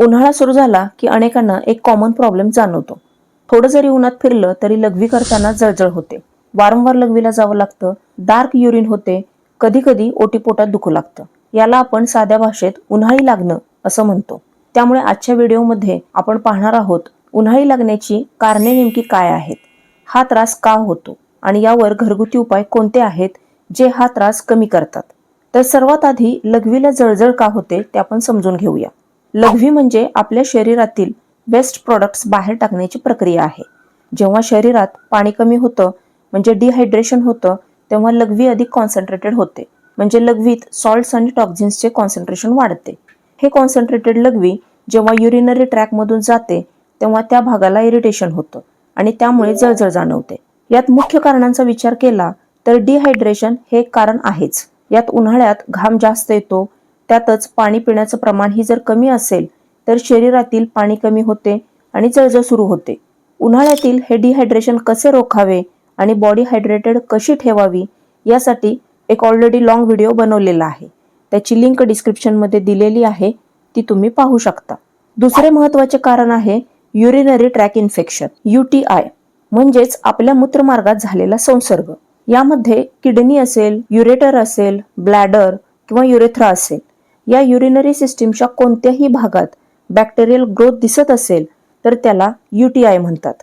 उन्हाळा सुरू झाला की अनेकांना एक कॉमन प्रॉब्लेम जाणवतो. थोडं जरी उन्हात फिरलं तरी लघवी करताना जळजळ होते, वारंवार लघवीला जावं लागतं, डार्क युरिन होते, कधी कधी ओटीपोटात दुखू लागतं. याला आपण साध्या भाषेत उन्हाळी लागणं असं म्हणतो. त्यामुळे आजच्या व्हिडिओमध्ये आपण पाहणार आहोत उन्हाळी लागण्याची कारणे नेमकी काय आहेत, हा त्रास का होतो आणि यावर घरगुती उपाय कोणते आहेत जे हा त्रास कमी करतात. तर सर्वात आधी लघवीला जळजळ का होते ते आपण समजून घेऊया. लघवी म्हणजे आपल्या शरीरातील वेस्ट प्रोडक्ट्स बाहेर टाकण्याची प्रक्रिया आहे. जेव्हा शरीरात पाणी कमी होतं म्हणजे डिहायड्रेशन होतं, तेव्हा लघवी अधिक कॉन्सन्ट्रेटेड होते, म्हणजे लघवीत सॉल्ट्स आणि टॉक्झिन्सचे कॉन्सन्ट्रेशन वाढते. हे कॉन्सन्ट्रेटेड लघवी जेव्हा युरिनरी ट्रॅक मधून जाते तेव्हा त्या भागाला इरिटेशन होतं आणि त्यामुळे जळजळ जाणवते. यात मुख्य कारणांचा विचार केला तर डिहायड्रेशन हे एक कारण आहेच. यात उन्हाळ्यात घाम जास्त येतो, त्यातच पाणी पिण्याचं प्रमाण ही जर कमी असेल तर शरीरातील पाणी कमी होते आणि जळजळ सुरू होते. उन्हाळ्यातील हे डिहायड्रेशन कसे रोखावे आणि बॉडी हायड्रेटेड कशी ठेवावी यासाठी एक ऑलरेडी लॉंग व्हिडिओ बनवलेला आहे. त्याची लिंक डिस्क्रिप्शन मध्ये दिलेली आहे, ती तुम्ही पाहू शकता. दुसरे महत्त्वाचे कारण आहे युरिनरी ट्रॅक इन्फेक्शन, UTI, म्हणजेच आपल्या मूत्रमार्गात झालेला संसर्ग. यामध्ये किडनी असेल, युरेटर असेल, ब्लॅडर किंवा युरेथ्रा असेल, या युरिनरी सिस्टीमच्या कोणत्याही भागात बॅक्टेरियल ग्रोथ दिसत असेल तर त्याला UTI म्हणतात.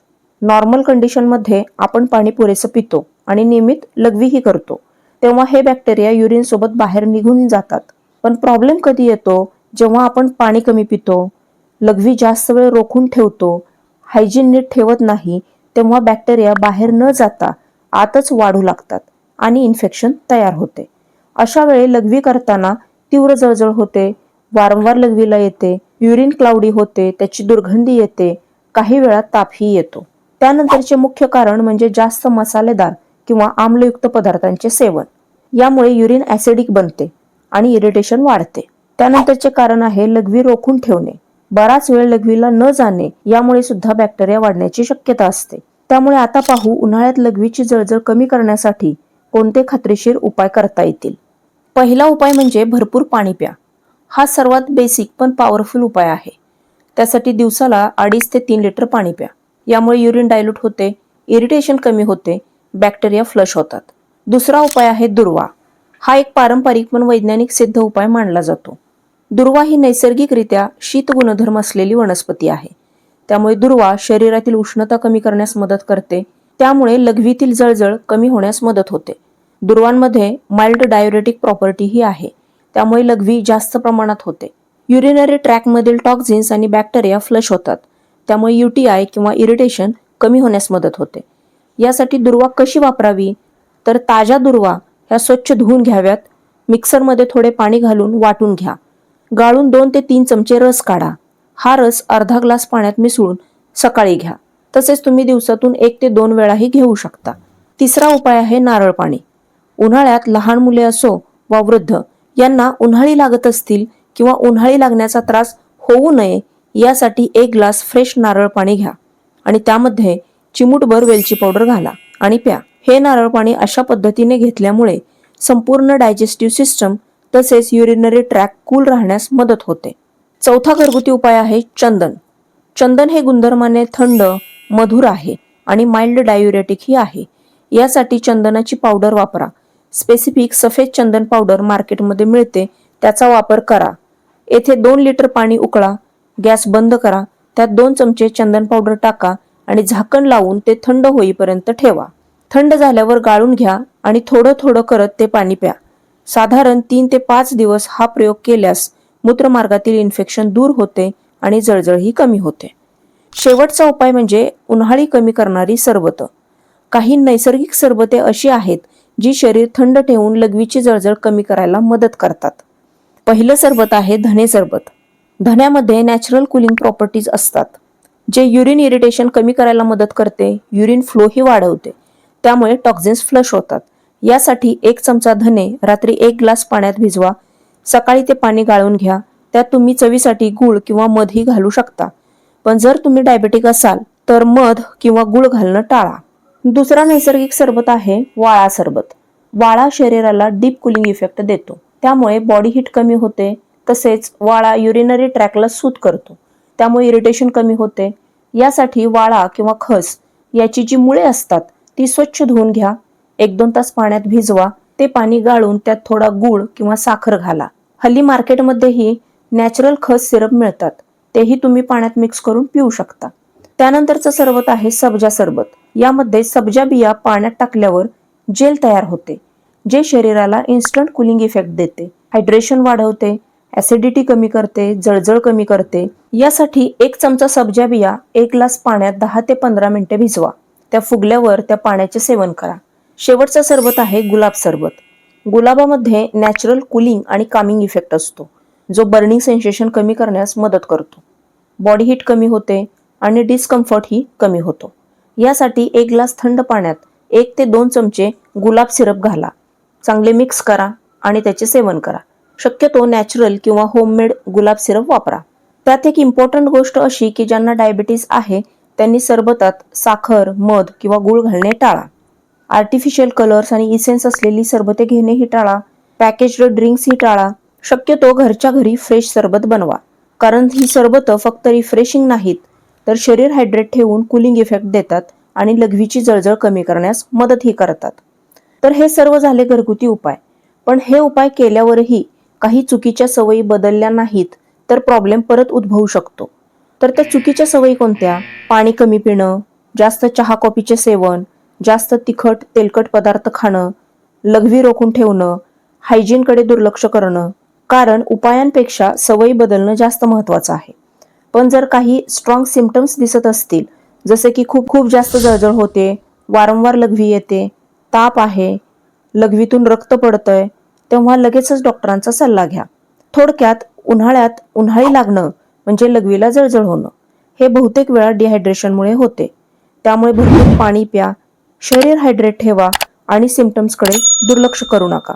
नॉर्मल कंडिशनमध्ये आपण पाणी पुरेसं पितो आणि नियमित लघवीही करतो, तेव्हा हे बॅक्टेरिया युरिन सोबत बाहेर निघून जातात. पण प्रॉब्लेम कधी येतो जेव्हा आपण पाणी कमी पितो, लघवी जास्त वेळ रोखून ठेवतो, हायजीन नीट ठेवत नाही, तेव्हा बॅक्टेरिया बाहेर न जाता आतच वाढू लागतात आणि इन्फेक्शन तयार होते. अशा वेळी लघवी करताना तीव्र जळजळ होते, वारंवार लघवीला येते, युरिन क्लाउडी होते, त्याची दुर्गंधी येते, काही वेळा तापही येतो. त्यानंतरचे मुख्य कारण म्हणजे जास्त मसालेदार किंवा आम्लयुक्त पदार्थांचे सेवन. यामुळे युरिन ऍसिडिक बनते आणि इरिटेशन वाढते. त्यानंतरचे कारण आहे लघवी रोखून ठेवणे, बराच वेळ लघवीला न जाणे, यामुळे सुद्धा बॅक्टेरिया वाढण्याची शक्यता असते. त्यामुळे आता पाहू उन्हाळ्यात लघवीची जळजळ कमी करण्यासाठी कोणते खात्रीशीर उपाय करता येतील. पहिला उपाय म्हणजे भरपूर पाणी प्या. हा सर्वात बेसिक पण पॉवरफुल उपाय आहे. त्यासाठी दिवसाला 2.5 ते 3 लिटर पाणी प्या. यामुळे युरिन डायल्यूट होते, इरिटेशन कमी होते, बॅक्टेरिया फ्लश होतात. दुसरा उपाय आहे दुर्वा. हा एक पारंपरिक पण वैज्ञानिक सिद्ध उपाय मानला जातो. दुर्वा ही नैसर्गिकरित्या शीत गुणधर्म असलेली वनस्पती आहे. त्यामुळे दुर्वा शरीरातील उष्णता कमी करण्यास मदत करते, त्यामुळे लघवीतील जळजळ कमी होण्यास मदत होते. दुर्वांमध्ये माइल्ड डायुरेटिक प्रॉपर्टी ही आहे, त्यामुळे लघवी जास्त प्रमाणात होते. युरिनरी ट्रॅकमधील टॉक्झिन्स आणि बॅक्टेरिया फ्लश होतात, त्यामुळे UTI किंवा इरिटेशन कमी होण्यास मदत होते. यासाठी दुर्वा कशी वापरावी तर ताज्या दुर्वा ह्या स्वच्छ धुवून घ्याव्यात, मिक्सरमध्ये थोडे पाणी घालून वाटून घ्या, गाळून 2 ते 3 चमचे रस काढा. हा रस अर्धा ग्लास पाण्यात मिसळून सकाळी घ्या. तसेच तुम्ही दिवसातून 1 ते 2 वेळाही घेऊ शकता. तिसरा उपाय आहे नारळ पाणी. उन्हाळ्यात लहान मुले असो वा वृद्ध यांना उन्हाळी लागत असतील किंवा उन्हाळी लागण्याचा त्रास होऊ नये यासाठी 1 ग्लास फ्रेश नारळ पाणी घ्या आणि त्यामध्ये चिमूटभर वेलची पावडर घाला आणि प्या. हे नारळ पाणी अशा पद्धतीने घेतल्यामुळे संपूर्ण डायजेस्टिव्ह सिस्टम तसेच युरिनरी ट्रॅक कूल राहण्यास मदत होते. चौथा घरगुती उपाय आहे चंदन. चंदन हे गुणधर्माने थंड, मधुर आहे आणि माइल्ड डायुरेटिक ही आहे. यासाठी चंदनाची पावडर वापरा. स्पेसिफिक सफेद चंदन पावडर मार्केटमध्ये मिळते, त्याचा वापर करा. येथे 2 लिटर पाणी उकळा, गॅस बंद करा, त्यात 2 चमचे चंदन पावडर टाका आणि झाकण लावून ते थंड होईपर्यंत ठेवा. थंड झाल्यावर गाळून घ्या आणि थोडं थोडं करत ते पाणी प्या. साधारण 3 ते 5 दिवस हा प्रयोग केल्यास मूत्रमार्गातील इन्फेक्शन दूर होते आणि जळजळही कमी होते. शेवटचा उपाय म्हणजे उन्हाळी कमी करणारी सरबतं. काही नैसर्गिक सरबते अशी आहेत जी शरीर थंड ठेवून लघवीची जळजळ कमी करायला मदत करतात. पहिलं सरबत आहे धने सरबत. धन्यामध्ये नॅचरल कूलिंग प्रॉपर्टीज असतात, जे युरिन इरिटेशन कमी करायला मदत करते, युरिन फ्लो ही वाढवते, त्यामुळे टॉक्झिन्स फ्लश होतात. यासाठी 1 चमचा धने रात्री 1 ग्लास पाण्यात भिजवा, सकाळी ते पाणी गाळून घ्या. त्यात तुम्ही चवीसाठी गूळ किंवा मध ही घालू शकता, पण जर तुम्ही डायबेटिक असाल तर मध किंवा गूळ घालणं टाळा. दुसरा नैसर्गिक सरबत आहे वाळा सरबत. वाळा शरीराला डीप कूलिंग इफेक्ट देतो, त्यामुळे बॉडी हीट कमी होते. तसेच वाळा युरिनरी ट्रॅकला सूट करतो त्यामुळे इरिटेशन कमी होते. यासाठी वाळा किंवा खस याची जी मुळे असतात ती स्वच्छ धुवून घ्या. 1-2 तास पाण्यात भिजवा. ते पाणी गाळून त्यात थोडा गूळ किंवा साखर घाला. हल्ली मार्केटमध्येही नॅचरल खस सिरप मिळतात, तेही तुम्ही पाण्यात मिक्स करून पिऊ शकता. त्यानंतरचं सरबत आहे सब्जा सरबत. यामध्ये सब्जा बिया पाण्यात टाकल्यावर जेल तयार होते, जे शरीराला इन्स्टंट कुलिंग इफेक्ट देते, हायड्रेशन वाढवते, ऍसिडिटी कमी करते, जळजळ कमी करते. यासाठी 1 चमचा सब्जा बिया 1 ग्लास पाण्यात 10 ते 15 मिनिटे भिजवा. त्या फुगल्यावर त्या पाण्याचे सेवन करा. शेवटचं सरबत आहे गुलाब सरबत. गुलाबामध्ये नॅचरल कुलिंग आणि कामिंग इफेक्ट असतो, जो बर्निंग सेन्सेशन कमी करण्यास मदत करतो. बॉडी हीट कमी होते आणि डिस्कम्फर्ट ही कमी होतो. यासाठी 1 ग्लास थंड पाण्यात 1 ते 2 चमचे गुलाब सिरप घाला. चांगले मिक्स करा आणि त्याचे सेवन करा. शक्यतो नॅचरल किंवा होममेड गुलाब सिरप वापरा. त्यात एक इम्पॉर्टंट गोष्ट अशी की ज्यांना डायबिटीज आहे त्यांनी सरबतात साखर, मध किंवा गूळ घालणे टाळा. आर्टिफिशियल कलर्स आणि इसेन्स असलेली सरबते घेणेही टाळा. पॅकेज्ड ड्रिंक्सही टाळा. शक्यतो घरच्या घरी फ्रेश सरबत बनवा, कारण ही सरबतं फक्त रिफ्रेशिंग नाहीत, तर शरीर हायड्रेट ठेवून कुलिंग इफेक्ट देतात आणि लघवीची जळजळ कमी करण्यास मदतही करतात. तर हे सर्व झाले घरगुती उपाय. पण हे उपाय केल्यावरही काही चुकीच्या सवयी बदलल्या नाहीत तर प्रॉब्लेम परत उद्भवू शकतो. तर त्या चुकीच्या सवयी कोणत्या? पाणी कमी पिणं, जास्त चहा कॉफीचे सेवन, जास्त तिखट तेलकट पदार्थ खाणं, लघवी रोखून ठेवणं, हायजीनकडे दुर्लक्ष करणं. कारण उपायांपेक्षा सवयी बदलणं जास्त महत्त्वाचं आहे. पण जर काही स्ट्रॉंग सिम्पटम्स दिसत असतील, जसे की खूप जास्त जळजळ होते, वारंवार लघवी येते, ताप आहे, लघवीतून रक्त पडतंय, तेव्हा लगेचच डॉक्टरांचा सल्ला घ्या. थोडक्यात उन्हाळ्यात उन्हाळी लागणं म्हणजे लघवीला जळजळ होणं. हे बहुतेक वेळा डिहायड्रेशनमुळे होते. त्यामुळे भरपूर पाणी प्या, शरीर हायड्रेट ठेवा आणि सिम्पटम्सकडे दुर्लक्ष करू नका.